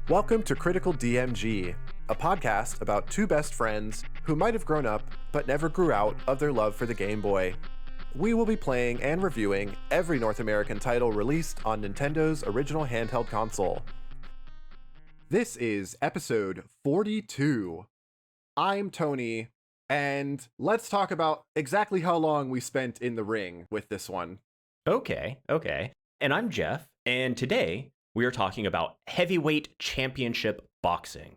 Welcome to Critical DMG, a podcast about two best friends who might have grown up but never grew out of their love for the Game Boy. We will be playing and reviewing every North American title released on Nintendo's original handheld console. This is episode 42. I'm Tony, and let's talk about exactly how long we spent in the ring with this one. Okay. And I'm Jeff, and today we are talking about heavyweight championship boxing.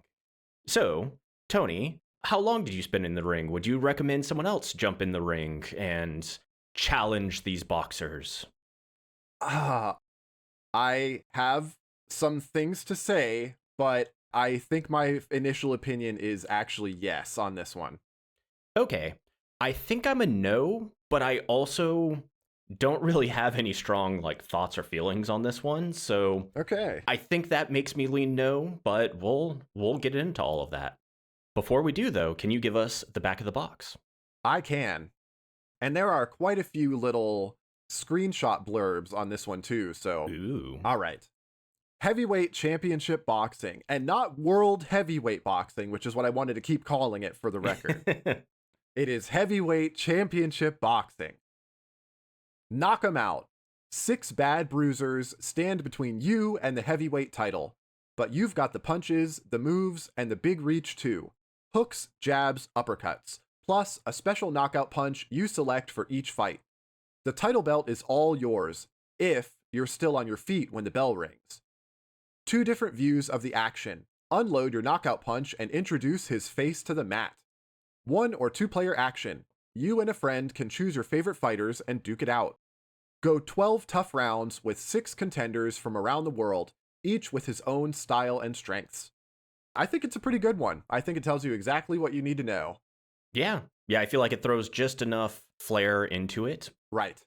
So, Tony, how long did you spend in the ring? Would you recommend someone else jump in the ring and challenge these boxers? I have some things to say, but I think my initial opinion is actually yes on this one. Okay. I think I'm a no, but I also don't really have any strong thoughts or feelings on this one. So okay. I think that makes me lean no, but we'll get into all of that. Before we do though, can you give us the back of the box? I can. And there are quite a few little screenshot blurbs on this one too, so Ooh. All right. Heavyweight championship boxing, and not world heavyweight boxing, which is what I wanted to keep calling it for the record. It is heavyweight championship boxing. Knock 'em out. 6 bad bruisers stand between you and the heavyweight title, but you've got the punches, the moves, and the big reach too. Hooks, jabs, uppercuts, plus a special knockout punch you select for each fight. The title belt is all yours, if you're still on your feet when the bell rings. 2 different views of the action. Unload your knockout punch and introduce his face to the mat. 1 or 2 player action. You and a friend can choose your favorite fighters and duke it out. Go 12 tough rounds with 6 contenders from around the world, each with his own style and strengths. I think it's a pretty good one. I think it tells you exactly what you need to know. Yeah, I feel like it throws just enough flair into it. Right.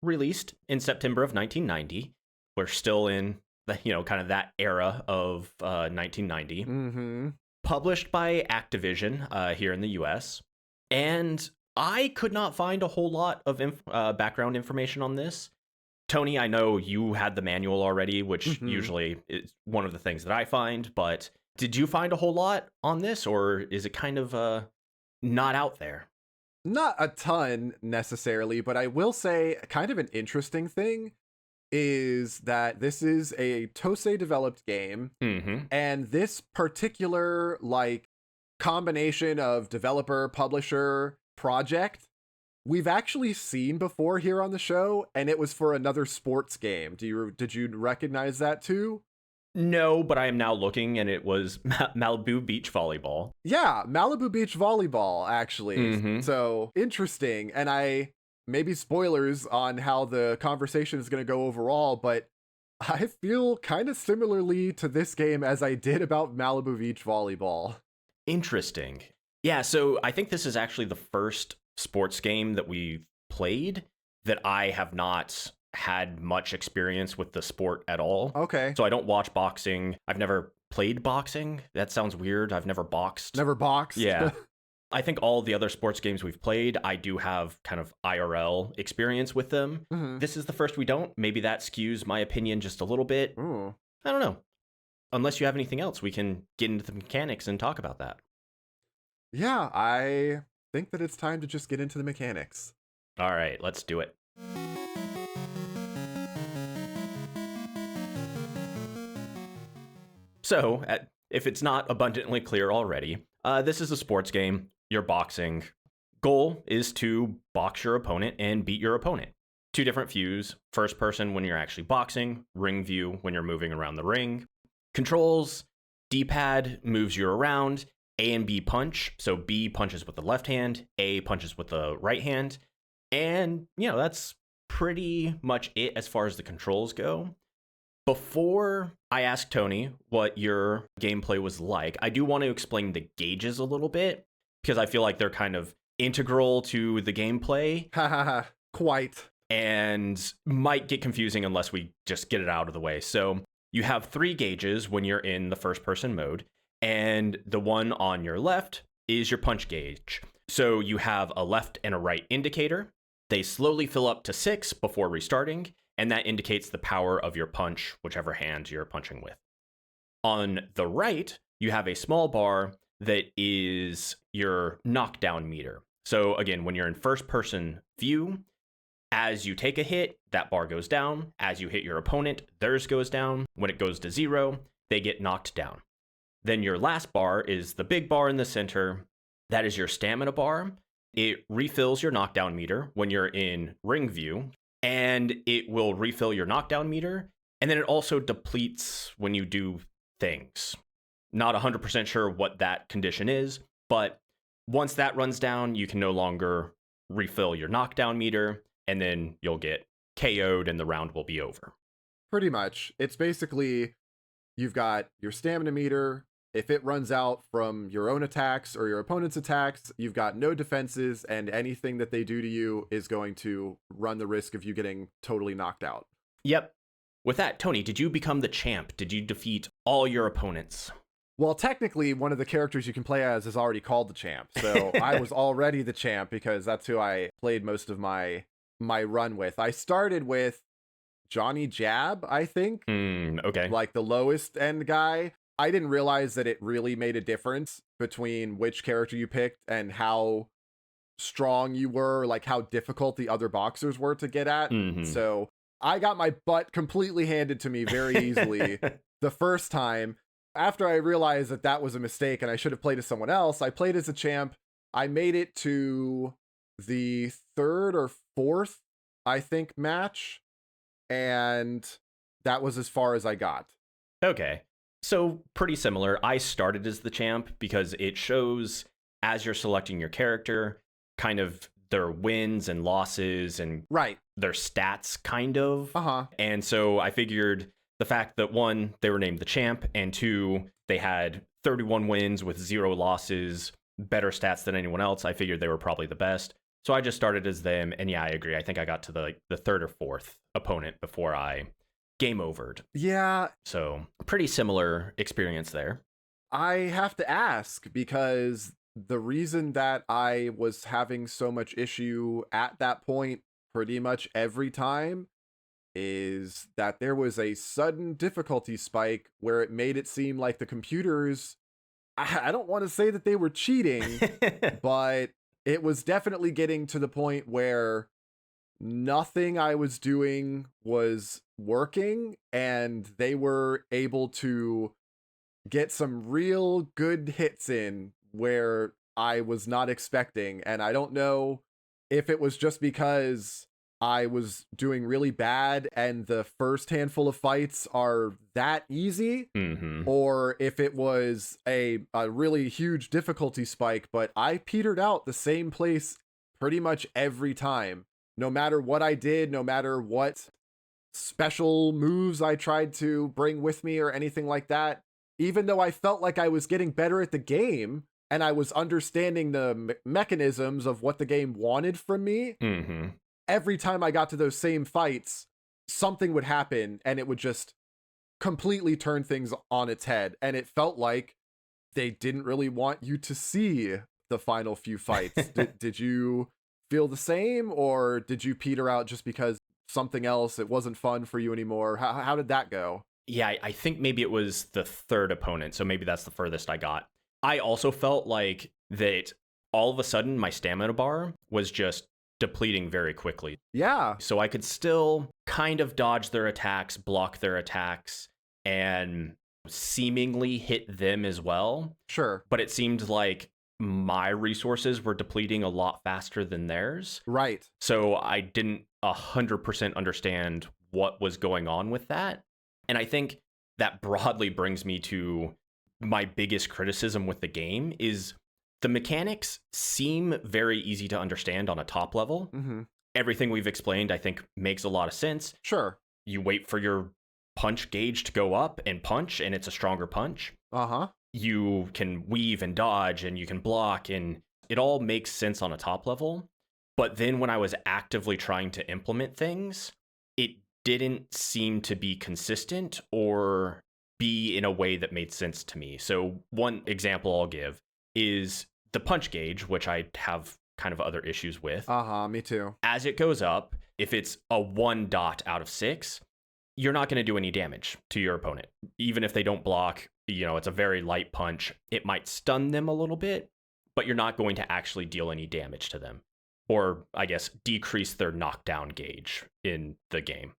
Released in September of 1990. We're still in the, kind of that era of 1990. Mm-hmm. Published by Activision here in the US. And I could not find a whole lot of background information on this. Tony, I know you had the manual already, which usually is one of the things that I find, but did you find a whole lot on this, or is it kind of not out there? Not a ton necessarily, but I will say kind of an interesting thing is that this is a Tosei developed game, and this particular combination of developer, publisher, project we've actually seen before here on the show, and it was for another sports game. Did you recognize that too? No, but I am now looking, and it was Malibu Beach Volleyball. Yeah, Malibu Beach Volleyball, actually. So interesting. And maybe spoilers on how the conversation is going to go overall, but I feel kind of similarly to this game as I did about Malibu Beach Volleyball. Interesting. Yeah, so I think this is actually the first sports game that we've played that I have not had much experience with the sport at all. Okay. So I don't watch boxing. I've never played boxing. That sounds weird. I've never boxed. Never boxed? Yeah. I think all the other sports games we've played, I do have kind of IRL experience with them. This is the first we don't. Maybe that skews my opinion just a little bit. Ooh. I don't know. Unless you have anything else, we can get into the mechanics and talk about that. Yeah, I think that it's time to just get into the mechanics. All right, let's do it. So, if it's not abundantly clear already, this is a sports game. You're boxing. Goal is to box your opponent and beat your opponent. 2 different views. First person when you're actually boxing. Ring view when you're moving around the ring. Controls. D-pad moves you around. A and B punch. So B punches with the left hand. A punches with the right hand. And, that's pretty much it as far as the controls go. Before I ask Tony what your gameplay was like, I do want to explain the gauges a little bit, because I feel like they're kind of integral to the gameplay. Quite. And might get confusing unless we just get it out of the way. So you have 3 gauges when you're in the first person mode, and the one on your left is your punch gauge. So you have a left and a right indicator. They slowly fill up to 6 before restarting, and that indicates the power of your punch, whichever hand you're punching with. On the right, you have a small bar that is your knockdown meter. So again, when you're in first person view, as you take a hit, that bar goes down. As you hit your opponent, theirs goes down. When it goes to 0, they get knocked down. Then your last bar is the big bar in the center. That is your stamina bar. It refills your knockdown meter when you're in ring view, and it will refill your knockdown meter. And then it also depletes when you do things. Not 100% sure what that condition is, but once that runs down, you can no longer refill your knockdown meter, and then you'll get KO'd and the round will be over. Pretty much. It's basically, you've got your stamina meter. If it runs out from your own attacks or your opponent's attacks, you've got no defenses, and anything that they do to you is going to run the risk of you getting totally knocked out. Yep. With that, Tony, did you become the champ? Did you defeat all your opponents? Well, technically, one of the characters you can play as is already called the champ. So I was already the champ because that's who I played most of my run with. I started with Johnny Jab, I think. Okay. Like the lowest end guy. I didn't realize that it really made a difference between which character you picked and how strong you were, like how difficult the other boxers were to get at. So I got my butt completely handed to me very easily the first time. After I realized that that was a mistake and I should have played as someone else, I played as a champ. I made it to the 3rd or 4th, I think, match. And that was as far as I got. Okay. So pretty similar. I started as the champ because it shows, as you're selecting your character, kind of their wins and losses and their stats, kind of. And so I figured the fact that 1, they were named the champ, and 2, they had 31 wins with 0 losses, better stats than anyone else. I figured they were probably the best. So I just started as them. And yeah, I agree. I think I got to the 3rd or 4th opponent before I game overed. Yeah. So pretty similar experience there. I have to ask, because the reason that I was having so much issue at that point pretty much every time is that there was a sudden difficulty spike where it made it seem like the computers, I don't want to say that they were cheating, but it was definitely getting to the point where nothing I was doing was working, and they were able to get some real good hits in where I was not expecting. And I don't know if it was just because I was doing really bad and the first handful of fights are that easy, or if it was a really huge difficulty spike, but I petered out the same place pretty much every time. No matter what I did, no matter what special moves I tried to bring with me or anything like that, even though I felt like I was getting better at the game and I was understanding the mechanisms of what the game wanted from me, every time I got to those same fights, something would happen and it would just completely turn things on its head. And it felt like they didn't really want you to see the final few fights. Did you feel the same, or did you peter out just because something else, it wasn't fun for you anymore? How did that go? Yeah, I think maybe it was the 3rd opponent, so maybe that's the furthest I got. I also felt like that all of a sudden my stamina bar was just depleting very quickly. Yeah. So I could still kind of dodge their attacks, block their attacks, and seemingly hit them as well. Sure. But it seemed like my resources were depleting a lot faster than theirs. Right. So I didn't 100% understand what was going on with that. And I think that broadly brings me to my biggest criticism with the game is the mechanics seem very easy to understand on a top level. Everything we've explained, I think, makes a lot of sense. Sure. You wait for your punch gauge to go up and punch, and it's a stronger punch. You can weave and dodge, and you can block, and it all makes sense on a top level. But then when I was actively trying to implement things, it didn't seem to be consistent or be in a way that made sense to me. So one example I'll give is the punch gauge, which I have kind of other issues with. Me too. As it goes up, if it's a 1 dot out of 6, you're not going to do any damage to your opponent. Even if they don't block, it's a very light punch. It might stun them a little bit, but you're not going to actually deal any damage to them. Or, I guess, decrease their knockdown gauge in the game.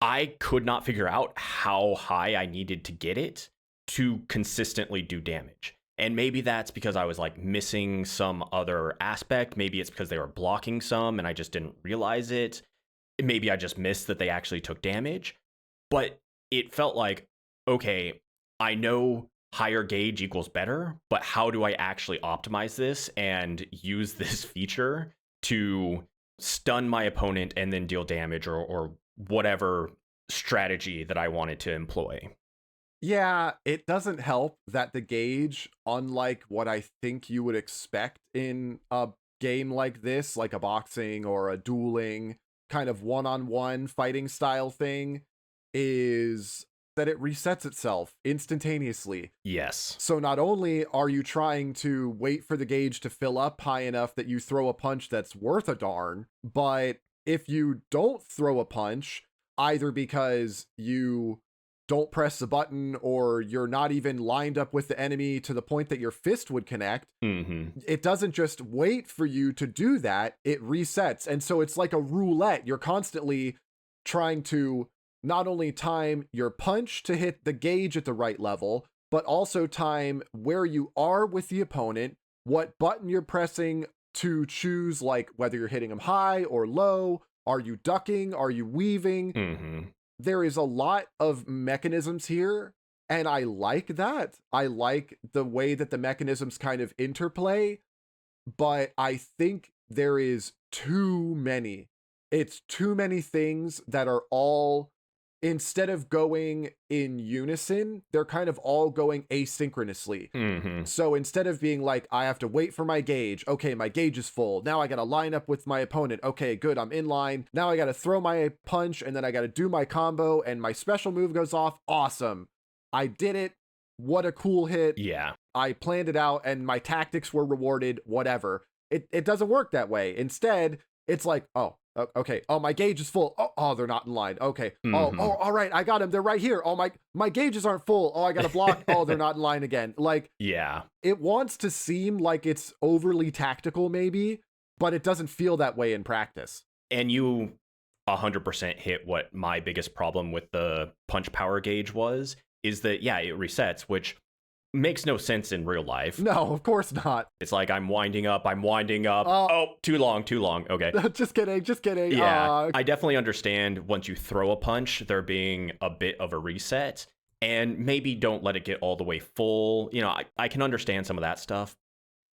I could not figure out how high I needed to get it to consistently do damage. And maybe that's because I was like missing some other aspect. Maybe it's because they were blocking some and I just didn't realize it. Maybe I just missed that they actually took damage. But it felt like, okay, I know higher gauge equals better, but how do I actually optimize this and use this feature to stun my opponent and then deal damage or whatever strategy that I wanted to employ? Yeah, it doesn't help that the gauge, unlike what I think you would expect in a game like this, like a boxing or a dueling kind of one-on-one fighting style thing, is that it resets itself instantaneously. Yes. So not only are you trying to wait for the gauge to fill up high enough that you throw a punch that's worth a darn, but if you don't throw a punch, either because you don't press the button or you're not even lined up with the enemy to the point that your fist would connect, it doesn't just wait for you to do that, it resets. And so it's like a roulette. You're constantly trying to not only time your punch to hit the gauge at the right level, but also time where you are with the opponent, what button you're pressing to choose, like whether you're hitting them high or low. Are you ducking? Are you weaving? There is a lot of mechanisms here, and I like that. I like the way that the mechanisms kind of interplay, but I think there is too many. It's too many things that are all, instead of going in unison, they're kind of all going asynchronously. So instead of being like, I have to wait for my gauge. Okay, my gauge is full. Now I got to line up with my opponent. Okay, good. I'm in line. Now I got to throw my punch and then I got to do my combo and my special move goes off. Awesome. I did it. What a cool hit. Yeah. I planned it out and my tactics were rewarded, whatever. It doesn't work that way. Instead, it's like, oh, okay. Oh, my gauge is full. Oh, they're not in line. Okay. Oh, all right. I got them. They're right here. Oh, my gauges aren't full. Oh, I got to block. Oh, they're not in line again. Like, yeah, it wants to seem like it's overly tactical maybe, but it doesn't feel that way in practice. And you 100% hit what my biggest problem with the punch power gauge was, is that, yeah, it resets, which makes no sense in real life. No, of course not. It's like, I'm winding up. Oh, too long. Okay. Just kidding. Yeah, I definitely understand once you throw a punch, there being a bit of a reset, and maybe don't let it get all the way full. I can understand some of that stuff.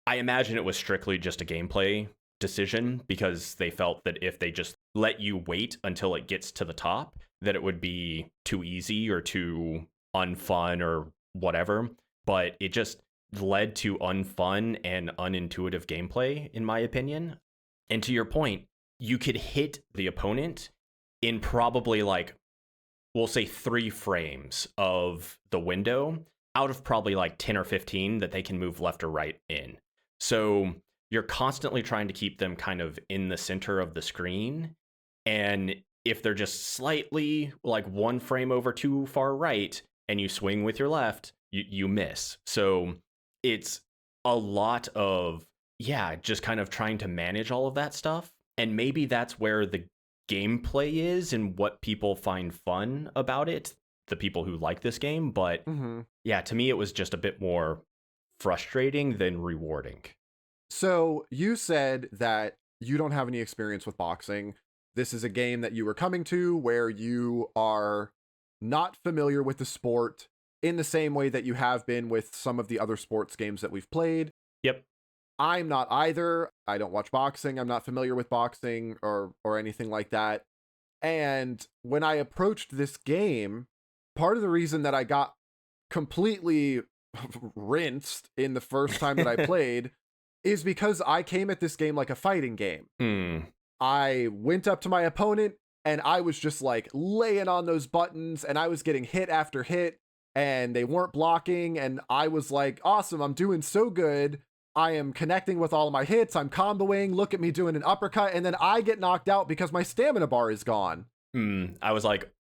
I imagine it was strictly just a gameplay decision, because they felt that if they just let you wait until it gets to the top, that it would be too easy or too unfun or whatever. But it just led to unfun and unintuitive gameplay, in my opinion. And to your point, you could hit the opponent in probably, like, we'll say 3 frames of the window out of probably like 10 or 15 that they can move left or right in. So you're constantly trying to keep them kind of in the center of the screen. And if they're just slightly like 1 frame over too far right and you swing with your left, you miss. So it's a lot of, just kind of trying to manage all of that stuff. And maybe that's where the gameplay is and what people find fun about it, the people who like this game. But to me, it was just a bit more frustrating than rewarding. So you said that you don't have any experience with boxing. This is a game that you were coming to where you are not familiar with the sport in the same way that you have been with some of the other sports games that we've played. Yep. I'm not either. I don't watch boxing. I'm not familiar with boxing or anything like that. And when I approached this game, part of the reason that I got completely rinsed in the first time that I played is because I came at this game like a fighting game. I went up to my opponent and I was just like laying on those buttons and I was getting hit after hit and they weren't blocking. And I was like, awesome, I'm doing so good. I am connecting with all of my hits. I'm comboing. Look at me doing an uppercut. And then I get knocked out because my stamina bar is gone. I was like,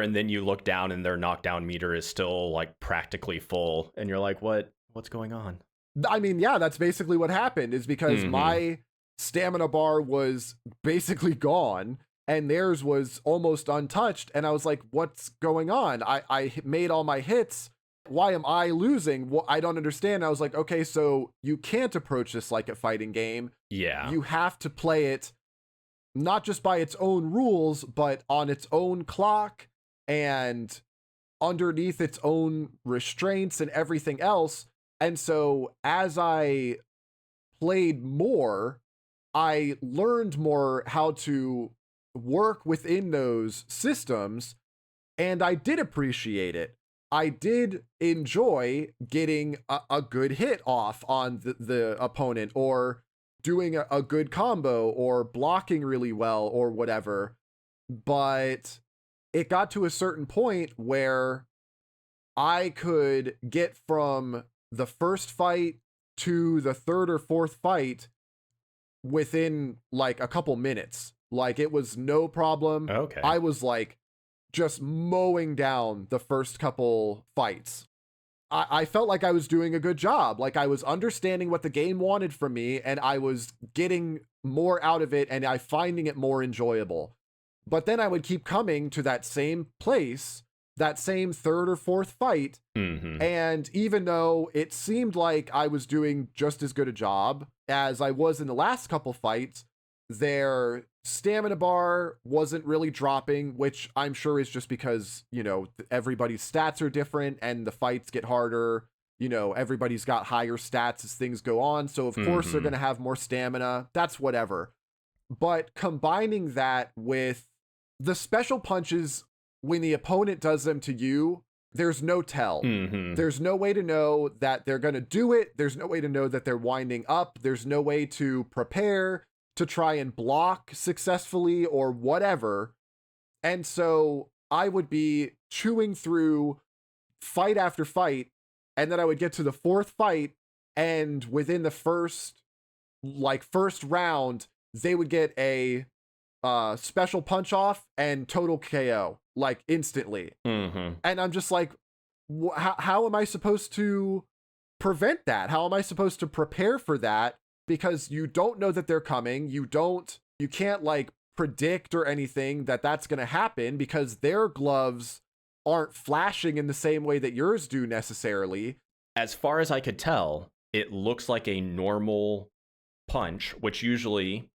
and then you look down and their knockdown meter is still like practically full, and you're like, what's going on? I mean, yeah, that's basically what happened, is because my stamina bar was basically gone and theirs was almost untouched. And I was like, what's going on? I made all my hits. Why am I losing? Well, I don't understand. I was like, okay, so you can't approach this like a fighting game. Yeah. You have to play it not just by its own rules, but on its own clock and underneath its own restraints and everything else. And so as I played more, I learned more how to work within those systems, and I did appreciate it. I did enjoy getting a good hit off on the opponent, or doing a good combo, or blocking really well, or whatever. But it got to a certain point where I could get from the first fight to the third or fourth fight within like a couple minutes. Like, it was no problem. Okay. I was like just mowing down the first couple fights. I felt like I was doing a good job. Like, I was understanding what the game wanted from me, and I was getting more out of it, and I finding it more enjoyable. But then I would keep coming to that same place, that same third or fourth fight. And even though it seemed like I was doing just as good a job as I was in the last couple fights, their stamina bar wasn't really dropping, which I'm sure is just because, you know, everybody's stats are different and the fights get harder. You know, everybody's got higher stats as things go on. So of course they're going to have more stamina. That's whatever. But combining that with the special punches, when the opponent does them to you, there's no tell. There's no way to know that they're going to do it. There's no way to know that they're winding up. There's no way to prepare to try and block successfully or whatever. And so I would be chewing through fight after fight, and then I would get to the fourth fight, and within the first round, they would get a special punch off and total KO, like instantly. And I'm just like, how am I supposed to prevent that? How am I supposed to prepare for that? Because you don't know that they're coming. You can't like predict or anything that that's going to happen, because their gloves aren't flashing in the same way that yours do necessarily. As far as I could tell, it looks like a normal punch, which usually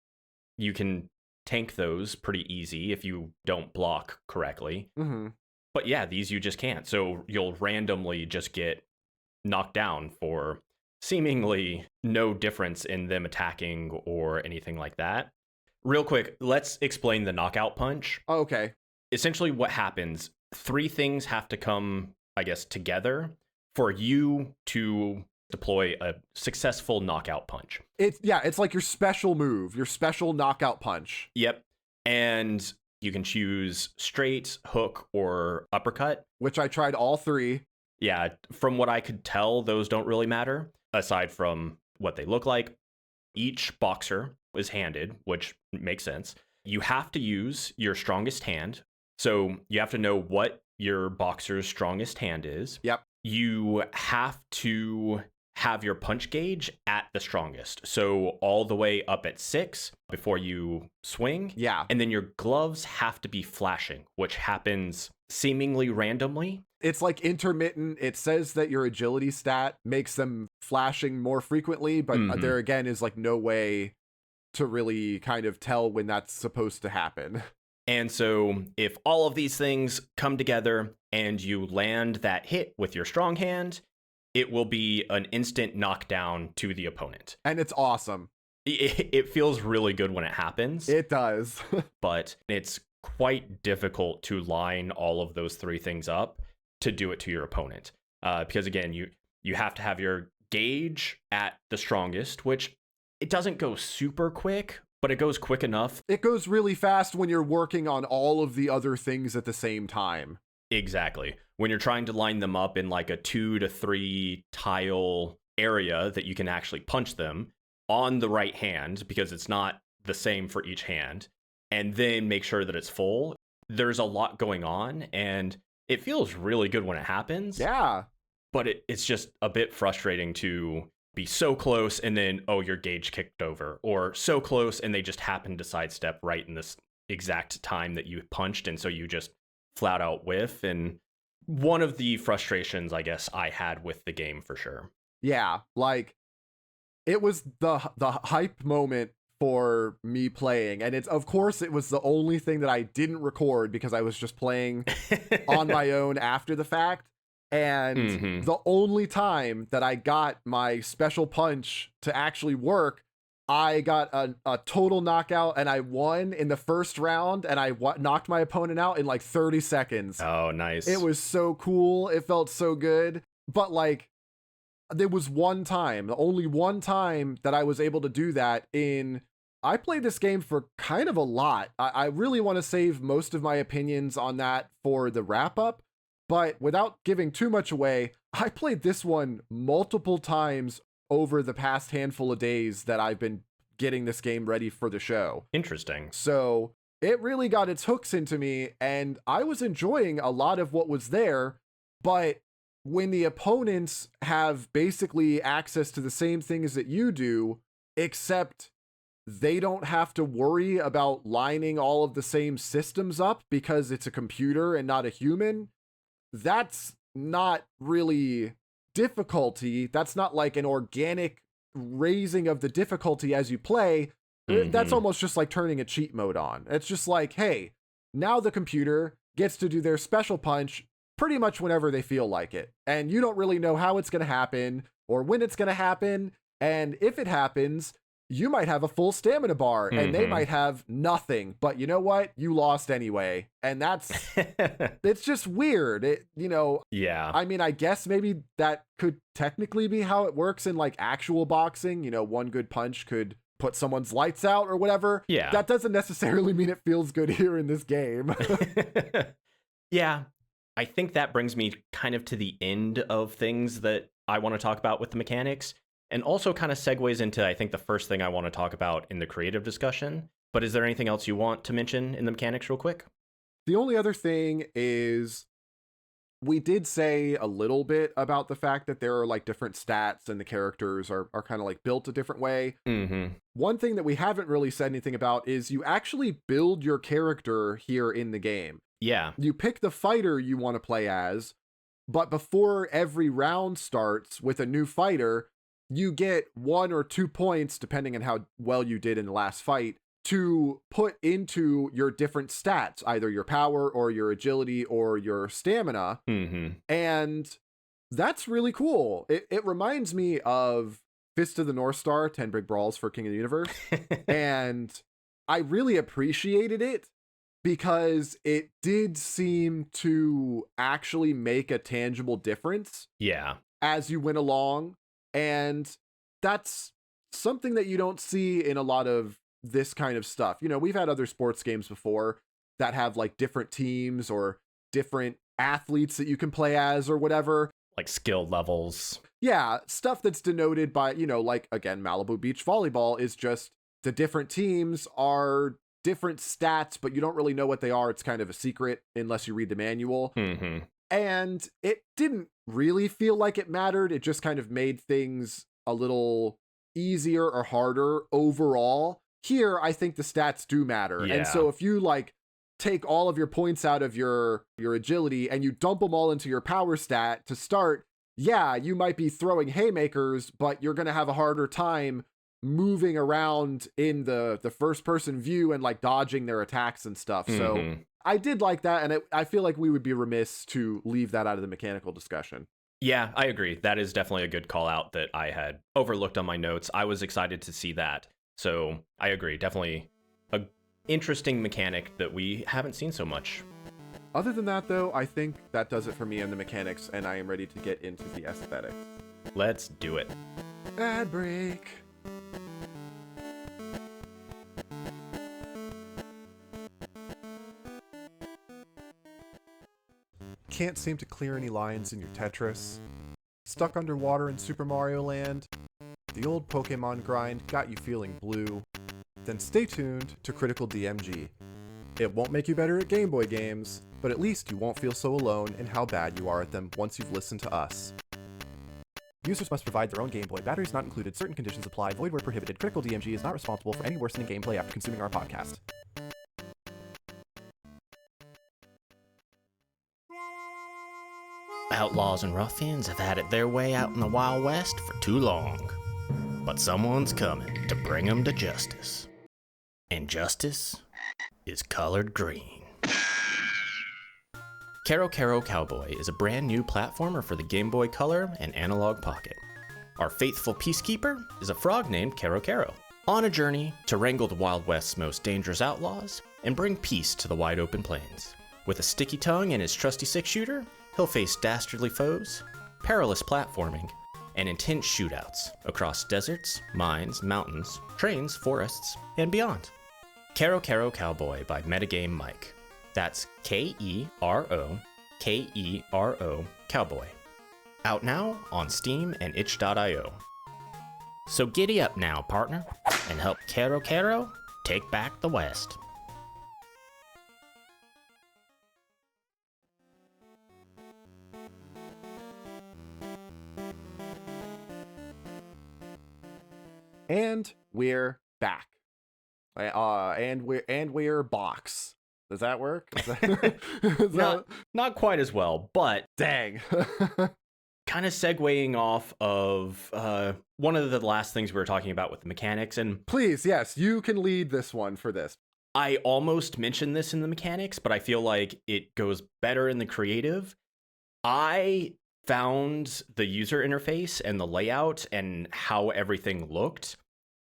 you can tank those pretty easy if you don't block correctly. But yeah, these you just can't. So you'll randomly just get knocked down for seemingly no difference in them attacking or anything like that. Real quick, let's explain the knockout punch. Okay. Essentially what happens, three things have to come, I guess, together for you to deploy a successful knockout punch. It's like your special move, your special knockout punch. Yep. And you can choose straight, hook, or uppercut. Which I tried all three. Yeah, from what I could tell, those don't really matter, aside from what they look like. Each boxer is handed, which makes sense. You have to use your strongest hand. So you have to know what your boxer's strongest hand is. Yep. You have to have your punch gauge at the strongest. So all the way up at 6 before you swing. Yeah. And then your gloves have to be flashing, which happens seemingly randomly. It's like intermittent. It says that your agility stat makes them flashing more frequently, but there again is like no way to really kind of tell when that's supposed to happen. And so if all of these things come together and you land that hit with your strong hand, it will be an instant knockdown to the opponent. And it's awesome. It feels really good when it happens. It does. But it's quite difficult to line all of those three things up to do it to your opponent. Because again, you have to have your gauge at the strongest, which it doesn't go super quick, but it goes quick enough. It goes really fast when you're working on all of the other things at the same time. Exactly. When you're trying to line them up in like a 2 to 3 tile area that you can actually punch them on the right hand, because it's not the same for each hand, and then make sure that it's full. there's a lot going on, and it feels really good when it happens. Yeah. But it's just a bit frustrating to be so close and then, oh, your gauge kicked over, or so close and they just happened to sidestep right in this exact time that you punched, and so you just flat out whiff. And one of the frustrations, I guess, I had with the game for sure. Yeah, like it was the hype moment for me playing, and it's, of course, it was the only thing that I didn't record because I was just playing on my own after the fact. And the only time that I got my special punch to actually work, I got a total knockout, and I won in the first round, and I knocked my opponent out in like 30 seconds. Oh, nice. It was so cool. It felt so good. But like, there was one time, the only one time that I was able to do that in... I played this game for kind of a lot. I really want to save most of my opinions on that for the wrap-up. But without giving too much away, I played this one multiple times over the past handful of days that I've been getting this game ready for the show. Interesting. So it really got its hooks into me, and I was enjoying a lot of what was there. But when the opponents have basically access to the same things that you do, except they don't have to worry about lining all of the same systems up because it's a computer and not a human, that's not really difficulty. That's not like an organic raising of the difficulty as you play. That's almost just like turning a cheat mode on. It's just like, hey, now the computer gets to do their special punch pretty much whenever they feel like it. And you don't really know how it's going to happen or when it's going to happen. And if it happens, you might have a full stamina bar and they might have nothing, but you know what? You lost anyway. And that's, it's just weird. Yeah. I mean, I guess maybe that could technically be how it works in like actual boxing. One good punch could put someone's lights out or whatever. Yeah. That doesn't necessarily mean it feels good here in this game. Yeah. I think that brings me kind of to the end of things that I want to talk about with the mechanics. And also kind of segues into, I think, the first thing I want to talk about in the creative discussion. But is there anything else you want to mention in the mechanics real quick? The only other thing is we did say a little bit about the fact that there are like different stats and the characters are kind of like built a different way. One thing that we haven't really said anything about is you actually build your character here in the game. Yeah. You pick the fighter you want to play as, but before every round starts with a new fighter, you get 1 or 2 points, depending on how well you did in the last fight, to put into your different stats, either your power or your agility or your stamina. And that's really cool. It reminds me of Fist of the North Star, 10 Big Brawls for King of the Universe. And I really appreciated it because it did seem to actually make a tangible difference. Yeah. As you went along. And that's something that you don't see in a lot of this kind of stuff. We've had other sports games before that have like different teams or different athletes that you can play as or whatever. Like skill levels. Yeah, stuff that's denoted by, like, again, Malibu Beach Volleyball is just the different teams are different stats, but you don't really know what they are. It's kind of a secret unless you read the manual. And it didn't really feel like it mattered. It just kind of made things a little easier or harder overall. Here, I think the stats do matter. Yeah. And so if you like take all of your points out of your agility and you dump them all into your power stat to start, yeah, you might be throwing haymakers, but you're going to have a harder time moving around in the first person view and like dodging their attacks and stuff. So I did like that, and I feel like we would be remiss to leave that out of the mechanical discussion. Yeah, I agree. That is definitely a good call out that I had overlooked on my notes. I was excited to see that. So I agree. Definitely a interesting mechanic that we haven't seen so much. Other than that, though, I think that does it for me on the mechanics, and I am ready to get into the aesthetics. Let's do it. Ad break. Can't seem to clear any lines in your Tetris? Stuck underwater in Super Mario Land? The old Pokemon grind got you feeling blue? Then stay tuned to Critical DMG. It won't make you better at Game Boy games, but at least you won't feel so alone in how bad you are at them once you've listened to us. Users must provide their own Game Boy. Batteries not included. Certain conditions apply. Void where prohibited. Critical DMG is not responsible for any worsening gameplay after consuming our podcast. Outlaws and ruffians have had it their way out in the Wild West for too long. But someone's coming to bring them to justice. And justice is colored green. Caro Caro Cowboy is a brand new platformer for the Game Boy Color and Analog Pocket. Our faithful peacekeeper is a frog named Caro Caro, on a journey to wrangle the Wild West's most dangerous outlaws and bring peace to the wide open plains. With a sticky tongue and his trusty six-shooter, he'll face dastardly foes, perilous platforming, and intense shootouts across deserts, mines, mountains, trains, forests, and beyond. Caro Caro Cowboy by Metagame Mike. That's Kero Cowboy. Out now on Steam and itch.io. So giddy up now, partner, and help Caro Caro take back the West. And we're back. And we're box. Does that work? Not quite as well, but dang. kind of segueing off of one of the last things we were talking about with the mechanics. And please, yes, you can lead this one for this. I almost mentioned this in the mechanics, but I feel like it goes better in the creative. I found the user interface and the layout and how everything looked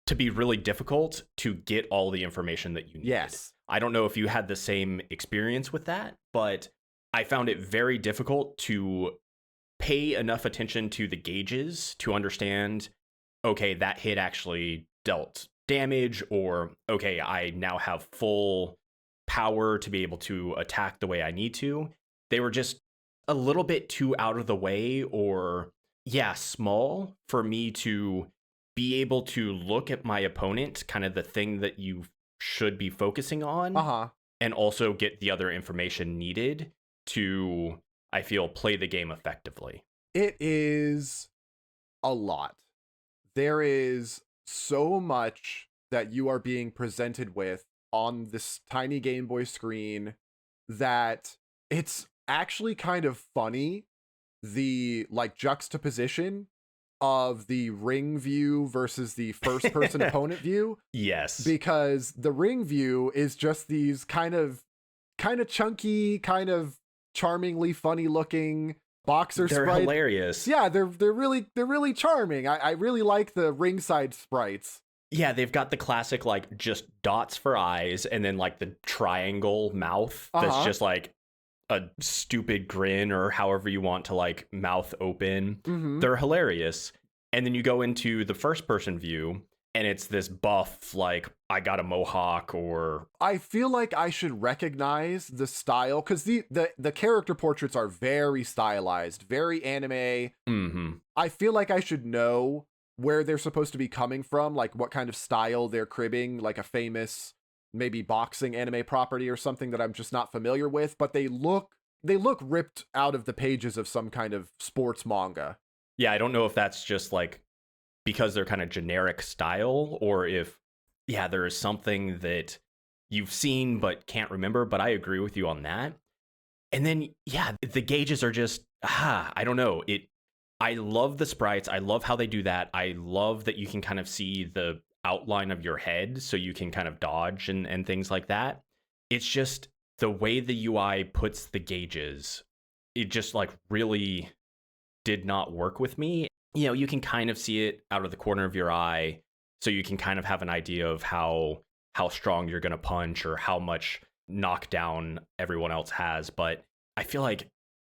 to be really difficult to get all the information that you needed. Yes. I don't know if you had the same experience with that, but I found it very difficult to pay enough attention to the gauges to understand, okay, that hit actually dealt damage, or okay, I now have full power to be able to attack the way I need to. They were just a little bit too out of the way, or small for me to be able to look at my opponent, kind of the thing that you should be focusing on, and also get the other information needed to, I feel, play the game effectively. It is a lot. There is so much that you are being presented with on this tiny Game Boy screen that it's actually kind of funny, the juxtaposition of the ring view versus the first person opponent view. Yes. Because the ring view is just these kind of chunky, kind of charmingly funny looking boxer sprites. They're hilarious. Yeah, they're really charming. I really like the ringside sprites. Yeah, they've got the classic just dots for eyes and then the triangle mouth that's just a stupid grin, or however you want to mouth open. Mm-hmm. They're hilarious. And then you go into the first person view and it's this buff, I got a mohawk, or I feel like I should recognize the style, because the character portraits are very stylized, very anime. Mm-hmm. I feel like I should know where they're supposed to be coming from, what kind of style they're cribbing, a famous maybe boxing anime property or something that I'm just not familiar with, but they look ripped out of the pages of some kind of sports manga. Yeah, I don't know if that's just because they're kind of generic style, or if there is something that you've seen but can't remember, but I agree with you on that. And then the gauges are just I don't know. I love the sprites. I love how they do that. I love that you can kind of see the outline of your head so you can kind of dodge and things like that. It's just the way the UI puts the gauges, it just really did not work with me. You can kind of see it out of the corner of your eye, so you can kind of have an idea of how strong you're going to punch or how much knockdown everyone else has, but I feel like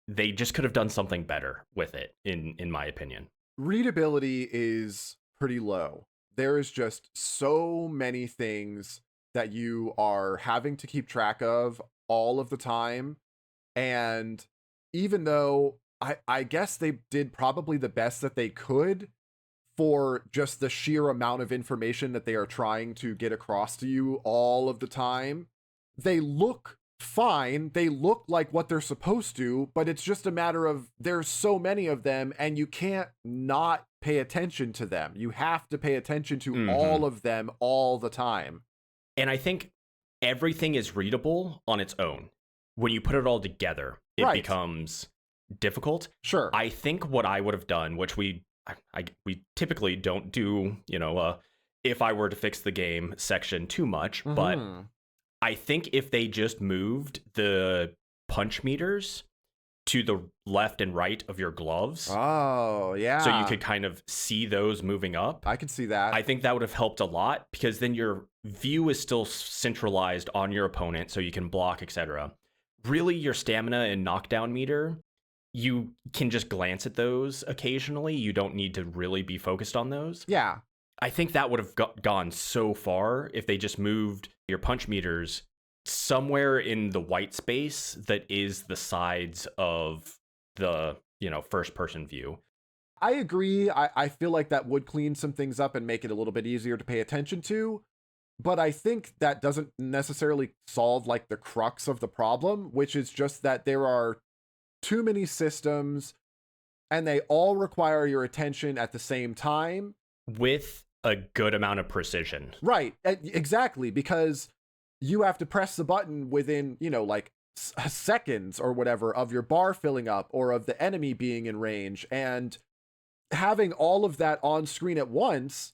they just could have done something better with it, in my opinion. Readability is pretty low. There is just so many things that you are having to keep track of all of the time. And even though I guess they did probably the best that they could for just the sheer amount of information that they are trying to get across to you all of the time, they look fine. They look like what they're supposed to, but it's just a matter of there's so many of them and you can't not pay attention to them. You have to pay attention to all of them all the time. And I think everything is readable on its own. When you put it all together, it becomes difficult. Sure. I think what I would have done, which we typically don't do, if I were to fix the game section too much, but I think if they just moved the punch meters to the left and right of your gloves. Oh, yeah. So you could kind of see those moving up. I could see that. I think that would have helped a lot because then your view is still centralized on your opponent so you can block, etc. Really, your stamina and knockdown meter, you can just glance at those occasionally. You don't need to really be focused on those. Yeah. I think that would have gone so far if they just moved your punch meters somewhere in the white space that is the sides of the, first person view. I agree. I feel like that would clean some things up and make it a little bit easier to pay attention to. But I think that doesn't necessarily solve like the crux of the problem, which is just that there are too many systems and they all require your attention at the same time. With a good amount of precision. Right. Exactly. Because you have to press the button within, like seconds or whatever of your bar filling up or of the enemy being in range. And having all of that on screen at once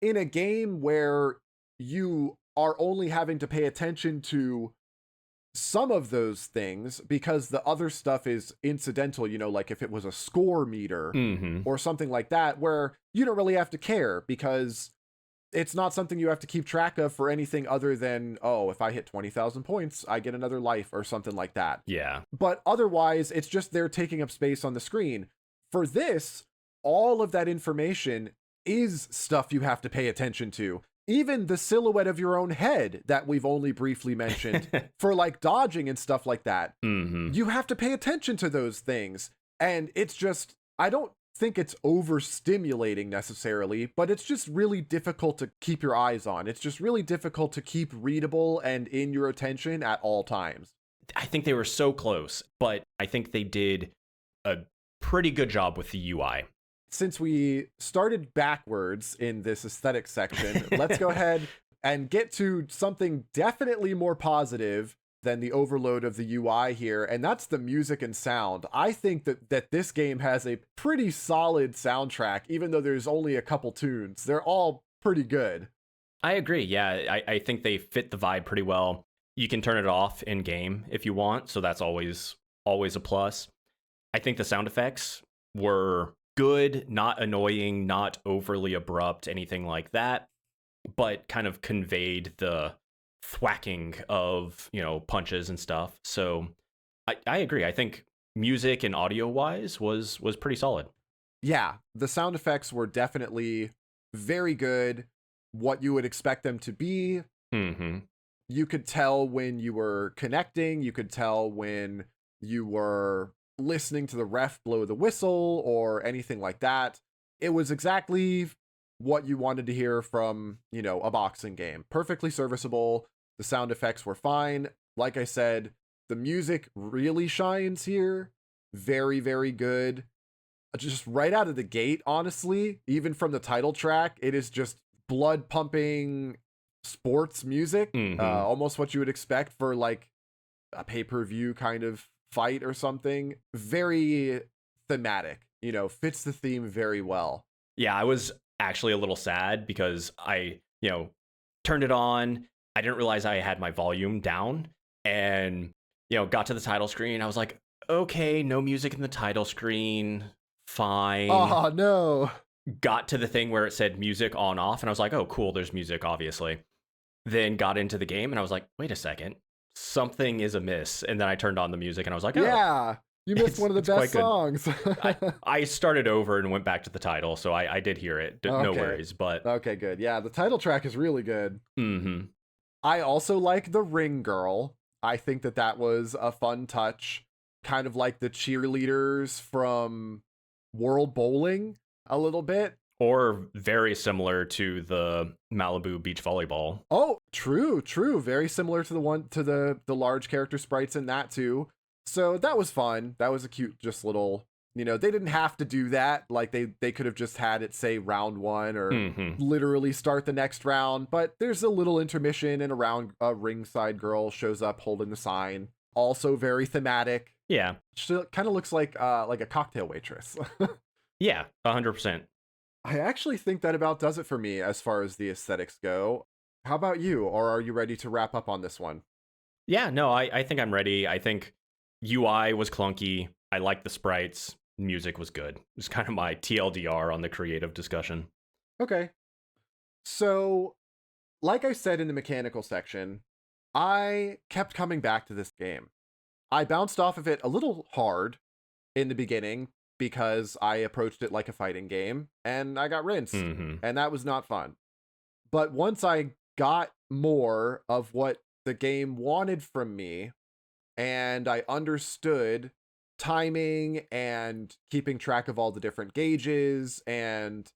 in a game where you are only having to pay attention to some of those things because the other stuff is incidental, like if it was a score meter or something like that, where you don't really have to care because it's not something you have to keep track of for anything other than, if I hit 20,000 points, I get another life or something like that. Yeah. But otherwise, it's just they're taking up space on the screen. For this, all of that information is stuff you have to pay attention to. Even the silhouette of your own head that we've only briefly mentioned for like dodging and stuff like that. You have to pay attention to those things. And it's just, I don't think it's overstimulating necessarily, but it's just really difficult to keep your eyes on. It's just really difficult to keep readable and in your attention at all times. I think they were so close, but I think they did a pretty good job with the UI. Since we started backwards in this aesthetic section, let's go ahead and get to something definitely more positive than the overload of the UI here, and that's the music and sound. I think that this game has a pretty solid soundtrack, even though there's only a couple tunes. They're all pretty good. I agree. Yeah, I think they fit the vibe pretty well. You can turn it off in game if you want, so that's always a plus. I think the sound effects were good, not annoying, not overly abrupt, anything like that, but kind of conveyed the thwacking of, punches and stuff. So I agree. I think music and audio wise was pretty solid. Yeah, the sound effects were definitely very good, what you would expect them to be. You could tell when you were connecting, you could tell when you were listening to the ref blow the whistle or anything like that. It was exactly what you wanted to hear from, a boxing game. Perfectly serviceable. The sound effects were fine. Like I said, the music really shines here. Very, very good. Just right out of the gate, honestly, even from the title track, it is just blood pumping sports music. Almost what you would expect for like a pay-per-view kind of fight or something. Very thematic, fits the theme very well. Yeah, I was actually a little sad because I, turned it on. I didn't realize I had my volume down and, got to the title screen. I was like, okay, no music in the title screen. Fine. Oh, no. Got to the thing where it said music on off. And I was like, oh, cool. There's music, obviously. Then got into the game and I was like, wait a second. Something is amiss. And then I turned on the music and I was like, oh. Yeah. You missed one of the best songs. I started over and went back to the title, so I did hear it. No worries, but... Okay, good. Yeah, the title track is really good. I also like the Ring Girl. I think that was a fun touch. Kind of like the cheerleaders from World Bowling a little bit. Or very similar to the Malibu beach volleyball. Oh, true. Very similar to the large character sprites in that too. So that was fun. That was a cute, just little, they didn't have to do that. Like they could have just had it say round 1 or literally start the next round. But there's a little intermission and a ringside girl shows up holding the sign. Also very thematic. Yeah. She kind of looks like a cocktail waitress. Yeah, 100%. I actually think that about does it for me as far as the aesthetics go. How about you? Or are you ready to wrap up on this one? Yeah, no, I think I'm ready. I think UI was clunky. I liked the sprites. Music was good. It's kind of my TLDR on the creative discussion. Okay. So, like I said in the mechanical section, I kept coming back to this game. I bounced off of it a little hard in the beginning because I approached it like a fighting game and I got rinsed, and that was not fun. But once I got more of what the game wanted from me and I understood timing and keeping track of all the different gauges and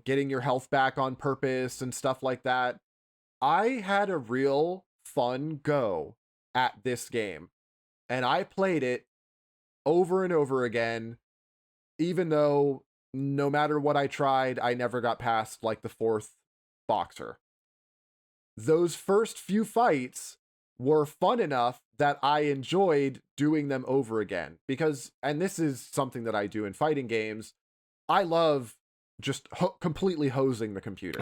getting your health back on purpose and stuff like that, I had a real fun go at this game. And I played it over and over again, even though no matter what I tried, I never got past like the 4th boxer. Those first few fights were fun enough that I enjoyed doing them over again because, and this is something that I do in fighting games, I love just completely hosing the computer.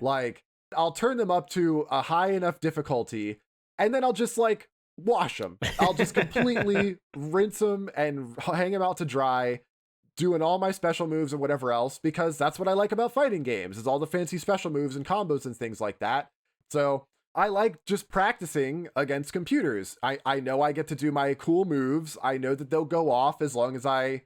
Like, I'll turn them up to a high enough difficulty and then I'll just like wash them. I'll just completely rinse them and hang them out to dry, doing all my special moves and whatever else, because that's what I like about fighting games, is all the fancy special moves and combos and things like that. So I like just practicing against computers. I know I get to do my cool moves. I know that they'll go off as long as I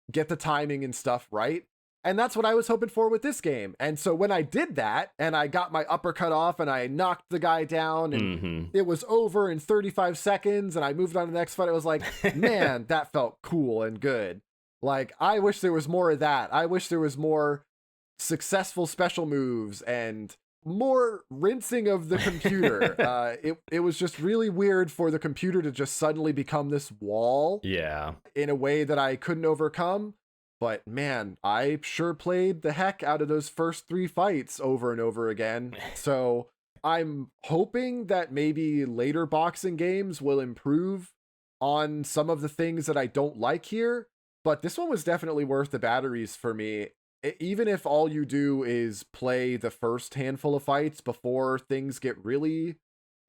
get the timing and stuff right. And that's what I was hoping for with this game. And so when I did that and I got my uppercut off and I knocked the guy down and it was over in 35 seconds and I moved on to the next fight, I was like, man, that felt cool and good. Like, I wish there was more of that. I wish there was more successful special moves and more rinsing of the computer. It was just really weird for the computer to just suddenly become this wall. Yeah. In a way that I couldn't overcome. But man, I sure played the heck out of those first 3 fights over and over again. So I'm hoping that maybe later boxing games will improve on some of the things that I don't like here. But this one was definitely worth the batteries for me. Even if all you do is play the first handful of fights before things get really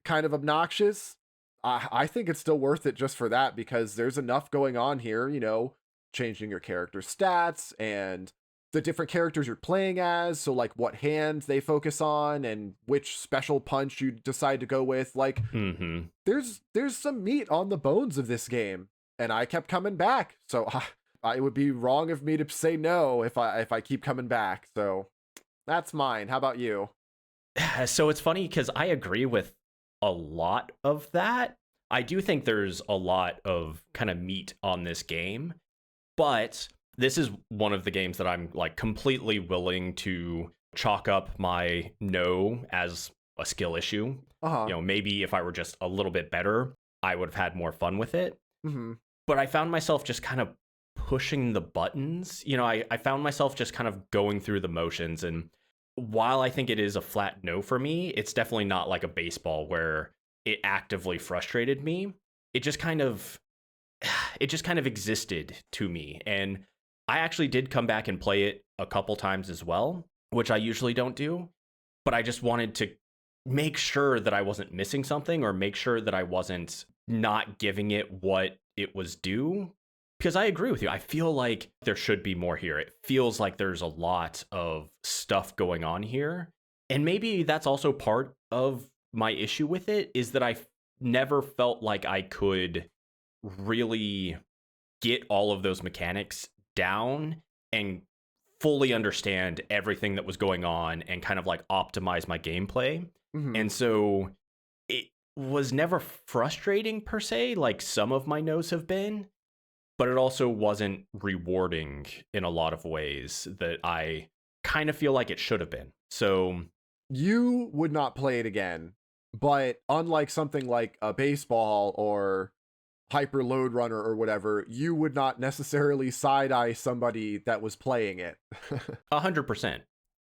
kind of obnoxious, I think it's still worth it just for that, because there's enough going on here, changing your character stats and the different characters you're playing as. So like what hands they focus on and which special punch you decide to go with. Like there's some meat on the bones of this game, and I kept coming back. So it would be wrong of me to say no if I keep coming back. So that's mine. How about you? So it's funny because I agree with a lot of that. I do think there's a lot of kind of meat on this game, but this is one of the games that I'm like completely willing to chalk up my no as a skill issue. Maybe if I were just a little bit better, I would have had more fun with it. But I found myself just kind of pushing the buttons. I found myself just kind of going through the motions. And while I think it is a flat no for me, it's definitely not like a baseball where it actively frustrated me. It just kind of existed to me. And I actually did come back and play it a couple times as well, which I usually don't do. But I just wanted to make sure that I wasn't missing something, or make sure that I wasn't not giving it what it was due. Because I agree with you. I feel like there should be more here. It feels like there's a lot of stuff going on here. And maybe that's also part of my issue with it, is that I never felt like I could really get all of those mechanics down and fully understand everything that was going on and kind of like optimize my gameplay. And so it was never frustrating per se, like some of my no's have been, but it also wasn't rewarding in a lot of ways that I kind of feel like it should have been. So you would not play it again, but unlike something like a baseball or Hyper Load Runner or whatever, you would not necessarily side-eye somebody that was playing it. 100%.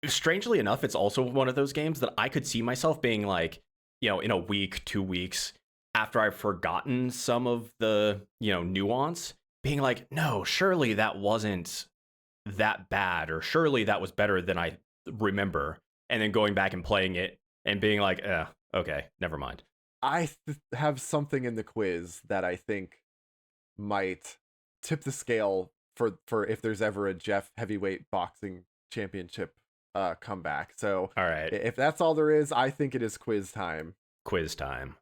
Strangely enough, it's also one of those games that I could see myself being like, in a week, 2 weeks, after I've forgotten some of the, nuance, being like, no, surely that wasn't that bad, or surely that was better than I remember. And then going back and playing it and being like, okay, never mind. I have something in the quiz that I think might tip the scale for if there's ever a Jeff Heavyweight Boxing Championship comeback. So all right, if that's all there is, I think it is quiz time. Quiz time.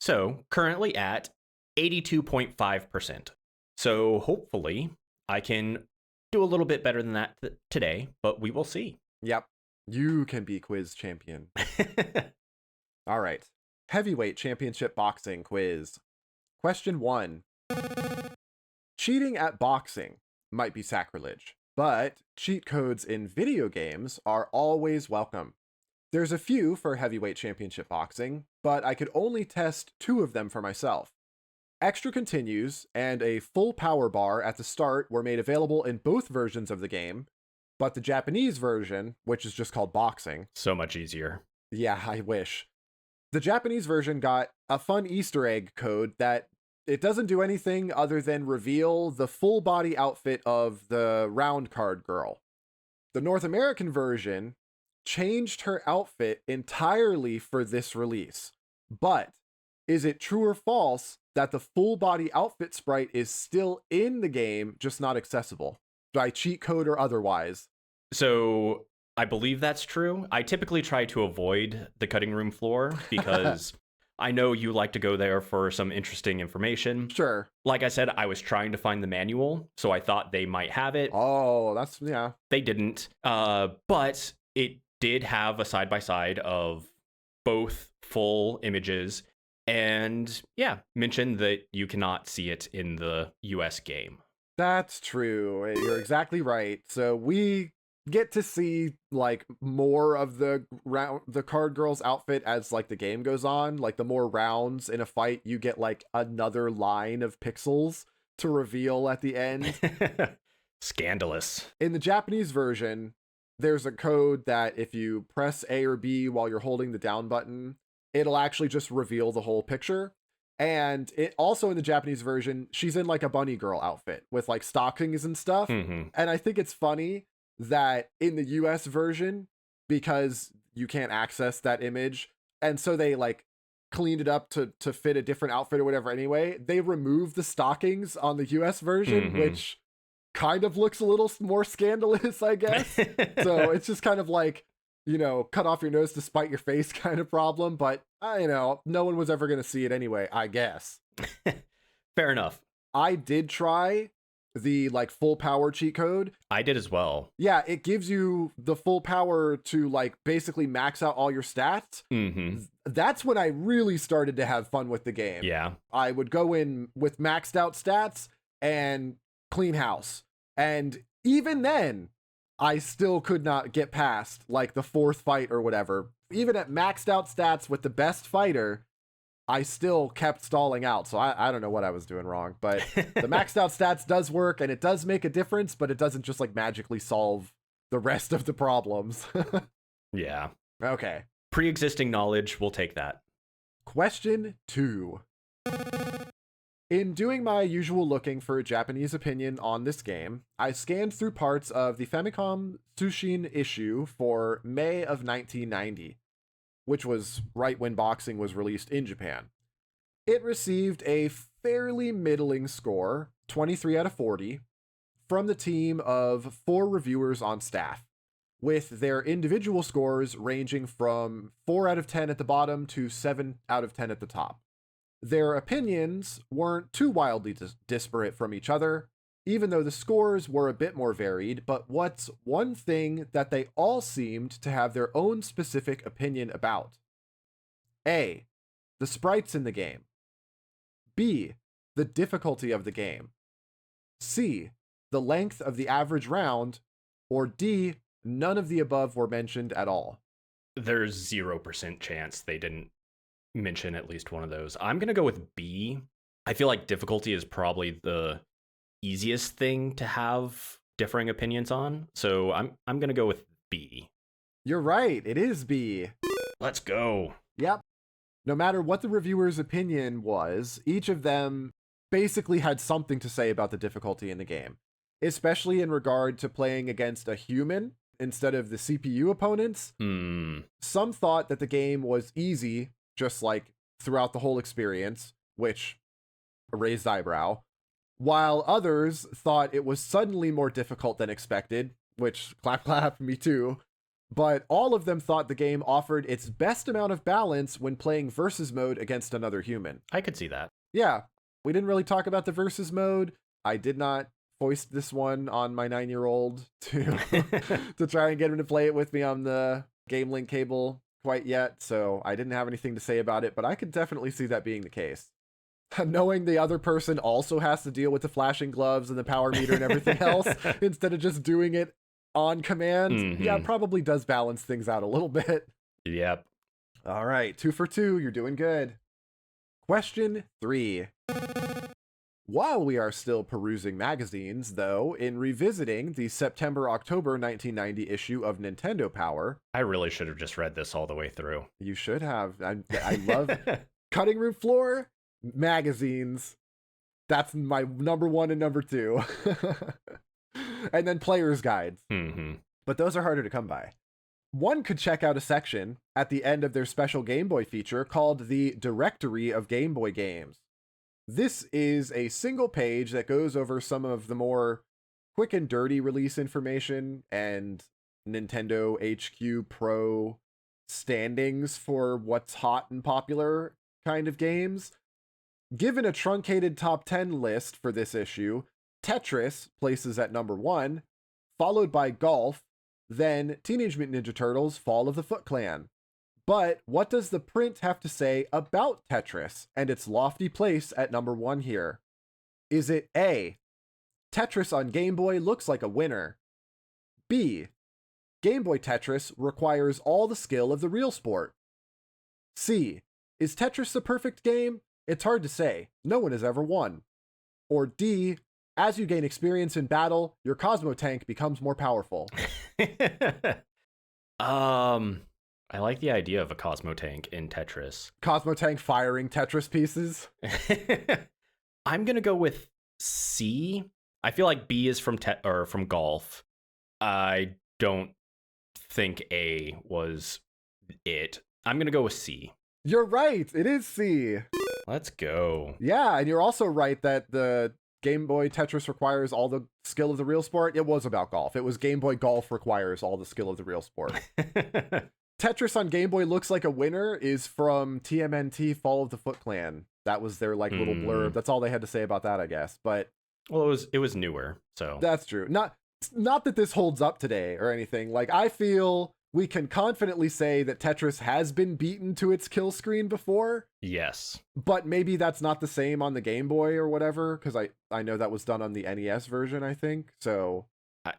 So currently at 82.5%. So hopefully I can do a little bit better than that today, but we will see. Yep. You can be quiz champion. All right. Heavyweight Championship Boxing quiz. Question 1. Cheating at boxing might be sacrilege, but cheat codes in video games are always welcome. There's a few for Heavyweight Championship Boxing, but I could only test 2 of them for myself. Extra continues and a full power bar at the start were made available in both versions of the game, but the Japanese version, which is just called boxing. So much easier. Yeah, I wish. The Japanese version got a fun Easter egg code that it doesn't do anything other than reveal the full body outfit of the round card girl. The North American version changed her outfit entirely for this release. But is it true or false that the full body outfit sprite is still in the game, just not accessible by cheat code or otherwise? So I believe that's true. I typically try to avoid the cutting room floor because I know you like to go there for some interesting information. Sure. Like I said, I was trying to find the manual, so I thought they might have it. Oh, that's, yeah. They didn't. But it did have a side-by-side of both full images and, yeah, mentioned that you cannot see it in the US game. That's true. You're exactly right. So we get to see like more of the card girl's outfit as like the game goes on. Like the more rounds in a fight, you get like another line of pixels to reveal at the end. Scandalous. In the Japanese version, there's a code that if you press A or B while you're holding the down button, it'll actually just reveal the whole picture. And it also in the Japanese version, she's in like a bunny girl outfit with like stockings and stuff. Mm-hmm. And I think it's funny that in the US version, because you can't access that image, and so they like cleaned it up to fit a different outfit or whatever anyway, they removed the stockings on the US version, Mm-hmm. which kind of looks a little more scandalous, I guess. So it's just kind of like, you know, cut off your nose to spite your face kind of problem, but you know, no one was ever going to see it anyway, I guess. Fair enough. I did try the like full power cheat code. I did as well. Yeah, it gives you the full power to like basically max out all your stats. Mm-hmm. That's when I really started to have fun with the game. Yeah. I would go in with maxed out stats and clean house. And even then, I still could not get past like the 4th fight or whatever. Even at maxed out stats with the best fighter, I still kept stalling out. So I don't know what I was doing wrong, but the maxed out stats does work and it does make a difference, but it doesn't just like magically solve the rest of the problems. Yeah. Okay. Pre-existing knowledge, we'll take that. Question 2. In doing my usual looking for a Japanese opinion on this game, I scanned through parts of the Famicom Tsushin issue for May of 1990, which was right when boxing was released in Japan. It received a fairly middling score, 23 out of 40, from the team of 4 reviewers on staff, with their individual scores ranging from 4 out of 10 at the bottom to 7 out of 10 at the top. Their opinions weren't too wildly disparate from each other, even though the scores were a bit more varied, but what's one thing that they all seemed to have their own specific opinion about? A. The sprites in the game. B. The difficulty of the game. C, the length of the average round, or D, none of the above were mentioned at all? There's 0% chance they didn't mention at least one of those. I'm going to go with B. I feel like difficulty is probably the easiest thing to have differing opinions on. So I'm going to go with B. You're right. It is B. Let's go. Yep. No matter what the reviewer's opinion was, each of them basically had something to say about the difficulty in the game, especially in regard to playing against a human instead of the CPU opponents. Some thought that the game was easy, just like throughout the whole experience, which a raised eyebrow, while others thought it was suddenly more difficult than expected, which clap clap, me too. But all of them thought the game offered its best amount of balance when playing versus mode against another human. I could see that. Yeah, we didn't really talk about the versus mode. I did not foist this one on my 9-year-old to to try and get him to play it with me on the Game Link cable quite yet, so I didn't have anything to say about it, but I could definitely see that being the case. Knowing the other person also has to deal with the flashing gloves and the power meter and everything else, instead of just doing it on command, yeah, probably does balance things out a little bit. Yep. All right, 2 for 2, you're doing good. Question 3. While we are still perusing magazines, though, in revisiting the September-October 1990 issue of Nintendo Power... I really should have just read this all the way through. You should have. I love cutting room floor, magazines. That's my number 1 and number 2. And then player's guides. But those are harder to come by. One could check out a section at the end of their special Game Boy feature called the Directory of Game Boy Games. This is a single page that goes over some of the more quick and dirty release information and Nintendo HQ Pro standings for what's hot and popular kind of games. Given a truncated top 10 list for this issue, Tetris places at number 1, followed by Golf, then Teenage Mutant Ninja Turtles: Fall of the Foot Clan. But what does the print have to say about Tetris and its lofty place at number 1 here? Is it A, Tetris on Game Boy looks like a winner? B, Game Boy Tetris requires all the skill of the real sport? C, is Tetris the perfect game? It's hard to say. No one has ever won. Or D, as you gain experience in battle, your Cosmo Tank becomes more powerful. I like the idea of a Cosmo Tank in Tetris. Cosmo Tank firing Tetris pieces? I'm going to go with C. I feel like B is from from Golf. I don't think A was it. I'm going to go with C. You're right. It is C. Let's go. Yeah, and you're also right that the Game Boy Tetris requires all the skill of the real sport. It was about golf. It was Game Boy Golf requires all the skill of the real sport. Tetris on Game Boy looks like a winner is from TMNT Fall of the Foot Clan. That was their like little blurb. That's all they had to say about that, I guess. But well, it was newer, so that's true. Not that this holds up today or anything. Like, I feel we can confidently say that Tetris has been beaten to its kill screen before. Yes. But maybe that's not the same on the Game Boy or whatever, because I know that was done on the NES version, I think. So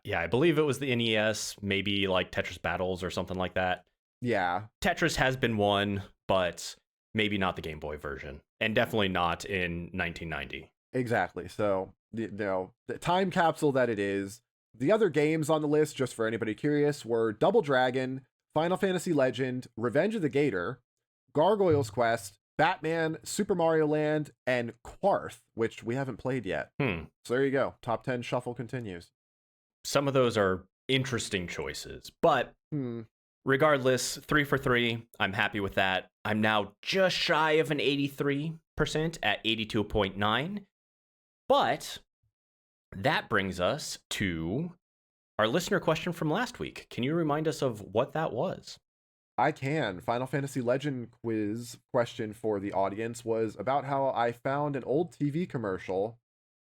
yeah, I believe it was the NES, maybe like Tetris Battles or something like that. Yeah. Tetris has been won, but maybe not the Game Boy version, and definitely not in 1990. Exactly. So, you know, the time capsule that it is. The other games on the list, just for anybody curious, were Double Dragon, Final Fantasy Legend, Revenge of the Gator, Gargoyle's Quest, Batman, Super Mario Land, and Quarth, which we haven't played yet. So there you go. Top 10 shuffle continues. Some of those are interesting choices, but regardless, 3 for 3. I'm happy with that. I'm now just shy of an 83% at 82.9. But that brings us to our listener question from last week. Can you remind us of what that was? I can. Final Fantasy Legend quiz question for the audience was about how I found an old TV commercial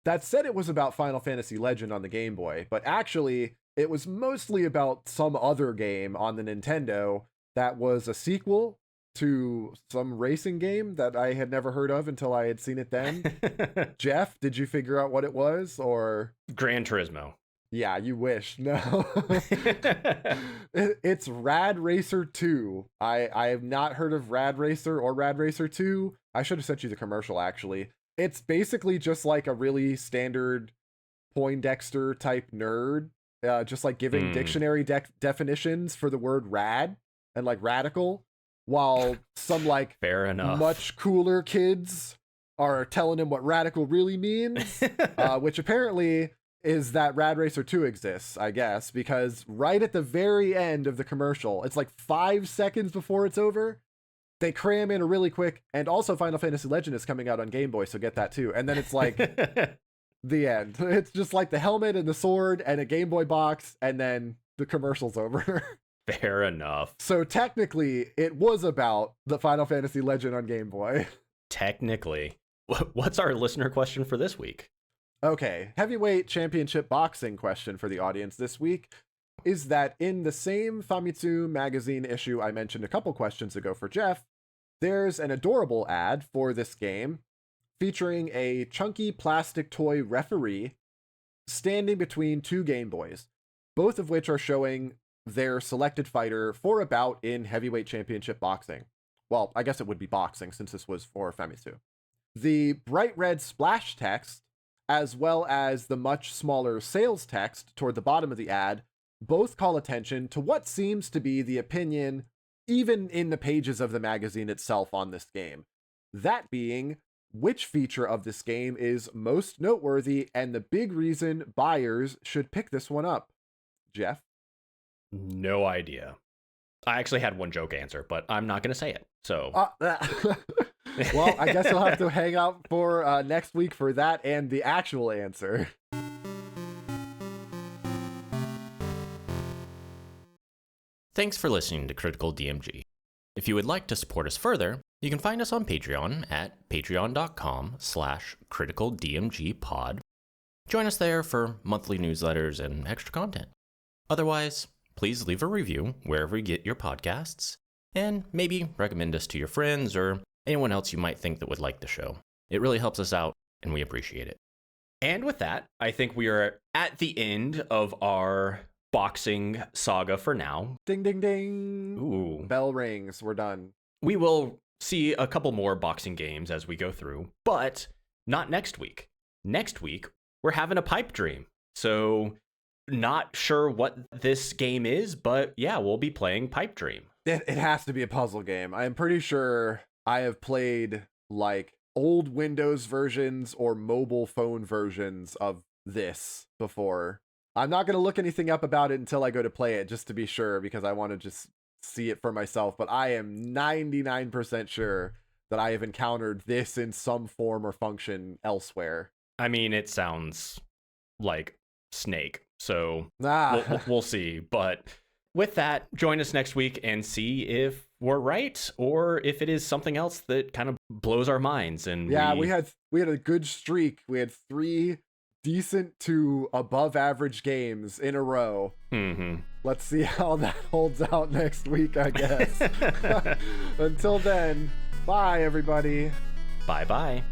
that said it was about Final Fantasy Legend on the Game Boy, but actually it was mostly about some other game on the Nintendo that was a sequel to some racing game that I had never heard of until I had seen it then. Jeff, did you figure out what it was, or? Gran Turismo. Yeah, you wish. No. It's Rad Racer 2. I have not heard of Rad Racer or Rad Racer 2. I should have sent you the commercial, actually. It's basically just like a really standard Poindexter type nerd, just like giving dictionary definitions for the word rad and like radical, while some like fair enough much cooler kids are telling him what radical really means, which apparently is that Rad Racer 2 exists, I guess, because right at the very end of the commercial, it's like 5 seconds before it's over, they cram in a really quick, and also Final Fantasy Legend is coming out on Game Boy, so get that too. And then it's like the end. It's just like the helmet and the sword and a Game Boy box, and then the commercial's over. Fair enough. So technically, it was about the Final Fantasy Legend on Game Boy. Technically. What's our listener question for this week? Okay, heavyweight championship boxing question for the audience this week is that in the same Famitsu magazine issue I mentioned a couple questions ago for Jeff, there's an adorable ad for this game featuring a chunky plastic toy referee standing between two Game Boys, both of which are showing their selected fighter for a bout in heavyweight championship boxing. Well, I guess it would be boxing since this was for Famitsu. The bright red splash text, as well as the much smaller sales text toward the bottom of the ad, both call attention to what seems to be the opinion, even in the pages of the magazine itself, on this game. That being, which feature of this game is most noteworthy and the big reason buyers should pick this one up. Jeff? No idea. I actually had one joke answer, but I'm not going to say it. So. Well, I guess you'll have to hang out for next week for that and the actual answer. Thanks for listening to Critical DMG. If you would like to support us further, you can find us on Patreon at patreon.com/criticaldmgpod. Join us there for monthly newsletters and extra content. Otherwise, please leave a review wherever you get your podcasts, and maybe recommend us to your friends or anyone else you might think that would like the show. It really helps us out, and we appreciate it. And with that, I think we are at the end of our boxing saga for now. Ding, ding, ding. Ooh. Bell rings. We're done. We will see a couple more boxing games as we go through, but not next week. Next week, we're having a pipe dream. So not sure what this game is, but yeah, we'll be playing Pipe Dream. It has to be a puzzle game. I'm pretty sure I have played like old Windows versions or mobile phone versions of this before. I'm not going to look anything up about it until I go to play it, just to be sure, because I want to just see it for myself. But I am 99% sure that I have encountered this in some form or function elsewhere. I mean, it sounds like Snake, so we'll see. But with that, join us next week and see if we're right or if it is something else that kind of blows our minds. And yeah, we had a good streak. We had 3 decent to above average games in a row. Mm-hmm. Let's see how that holds out next week, I guess. Until then, bye everybody. Bye-bye.